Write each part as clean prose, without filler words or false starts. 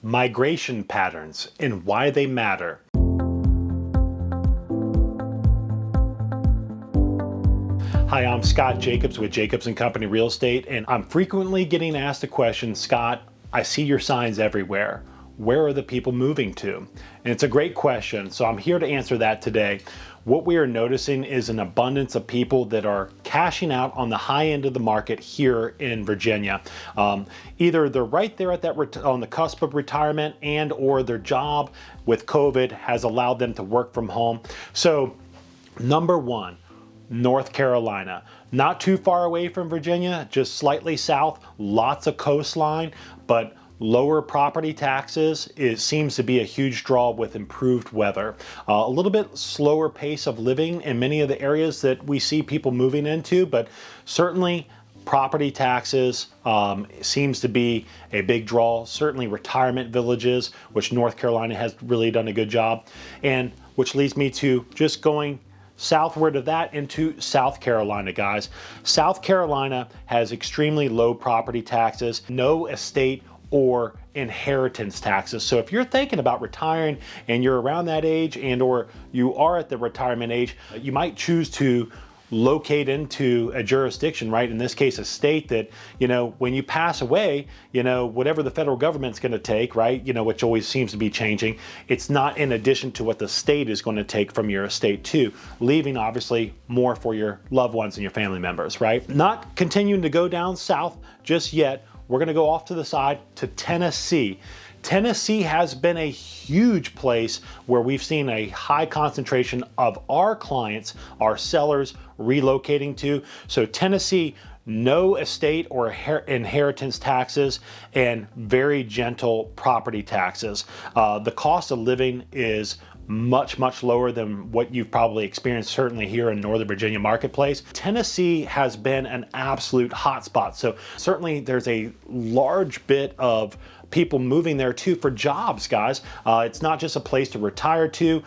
migration patterns and why they matter. Hi, I'm Scott Jacobs with Jacobs & Company Real Estate, and I'm frequently getting asked the question, Scott, I see your signs everywhere. Where are the people moving to? And it's a great question, so I'm here to answer that today. What we are noticing is an abundance of people that are cashing out on the high end of the market here in Virginia. Either they're right there at that on the cusp of retirement, and or their job with COVID has allowed them to work from home. So number one, North Carolina, not too far away from Virginia, just slightly south, lots of coastline, but lower property taxes. It seems to be a huge draw with improved weather. A little bit slower pace of living in many of the areas that we see people moving into, but certainly property taxes seems to be a big draw. Certainly retirement villages, which North Carolina has really done a good job, and which leads me to just going southward of that into South Carolina, guys. South Carolina has extremely low property taxes, no estate or inheritance taxes. So if you're thinking about retiring and you're around that age, and or you are at the retirement age, you might choose to locate into a jurisdiction, right? In this case, a state that, when you pass away, whatever the federal government's going to take, right? Which always seems to be changing. It's not in addition to what the state is going to take from your estate too, leaving obviously more for your loved ones and your family members, right? Not continuing to go down south just yet. We're going to go off to the side to Tennessee. Tennessee has been a huge place where we've seen a high concentration of our clients, our sellers, relocating to. So Tennessee, no estate or inheritance taxes and very gentle property taxes. The cost of living is much lower than what you've probably experienced certainly here in Northern Virginia marketplace. Tennessee has been an absolute hotspot. So certainly there's a large bit of people moving there too for jobs, guys. It's not just a place to retire to.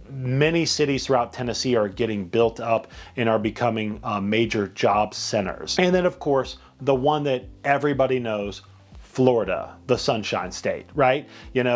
Many cities throughout Tennessee are getting built up and are becoming major job centers. And then of course, the one that everybody knows, Florida, the Sunshine State, right?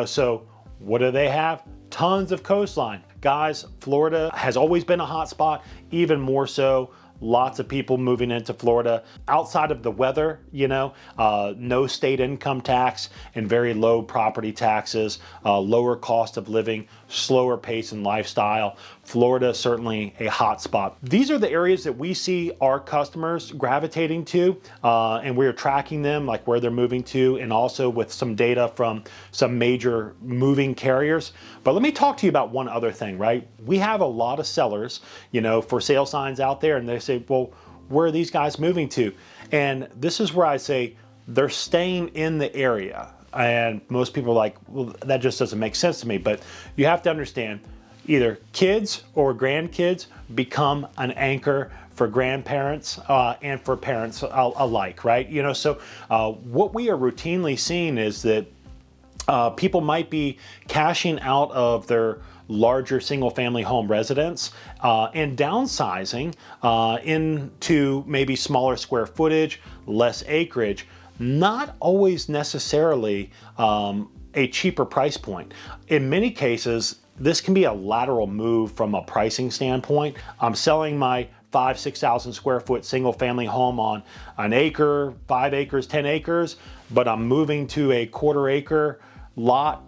So what do they have? Tons of coastline. Guys, Florida has always been a hot spot, even more so. Lots of people moving into Florida. Outside of the weather, no state income tax and very low property taxes, lower cost of living, slower pace and lifestyle. Florida certainly a hot spot. These are the areas that we see our customers gravitating to, and we're tracking them, like where they're moving to, and also with some data from some major moving carriers. But let me talk to you about one other thing, right? We have a lot of sellers, for sale signs out there, and they say, well, where are these guys moving to? And this is where I say they're staying in the area. And most people are like, well, that just doesn't make sense to me. But you have to understand, either kids or grandkids become an anchor for grandparents and for parents alike, right? So what we are routinely seeing is that people might be cashing out of their larger single-family home residence and downsizing into maybe smaller square footage, less acreage, not always necessarily a cheaper price point. In many cases, this can be a lateral move from a pricing standpoint. I'm selling my 5,000-6,000 square foot single family home on an acre, 5 acres, 10 acres, but I'm moving to a quarter acre lot,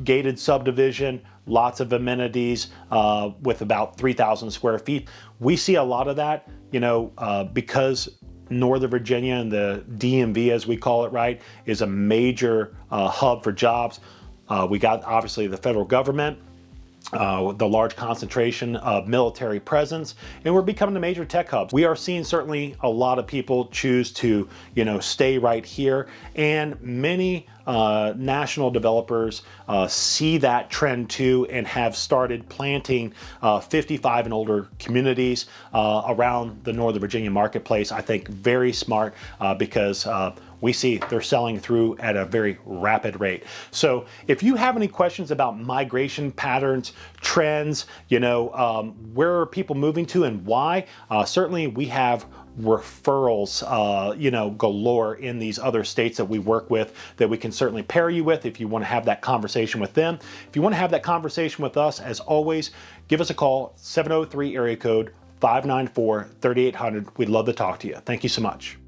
gated subdivision, lots of amenities with about 3,000 square feet. We see a lot of that, because Northern Virginia and the DMV, as we call it, right, is a major hub for jobs. We got obviously the federal government, the large concentration of military presence, and we're becoming a major tech hub. We are seeing certainly a lot of people choose to, stay right here, and many national developers see that trend too and have started planting 55 and older communities around the Northern Virginia marketplace. I think very smart because we see they're selling through at a very rapid rate. So if you have any questions about migration patterns, trends, where are people moving to and why, certainly we have referrals, galore in these other states that we work with that we can certainly pair you with if you want to have that conversation with them. If you want to have that conversation with us, as always, give us a call, 703 area code 594-3800. We'd love to talk to you. Thank you so much.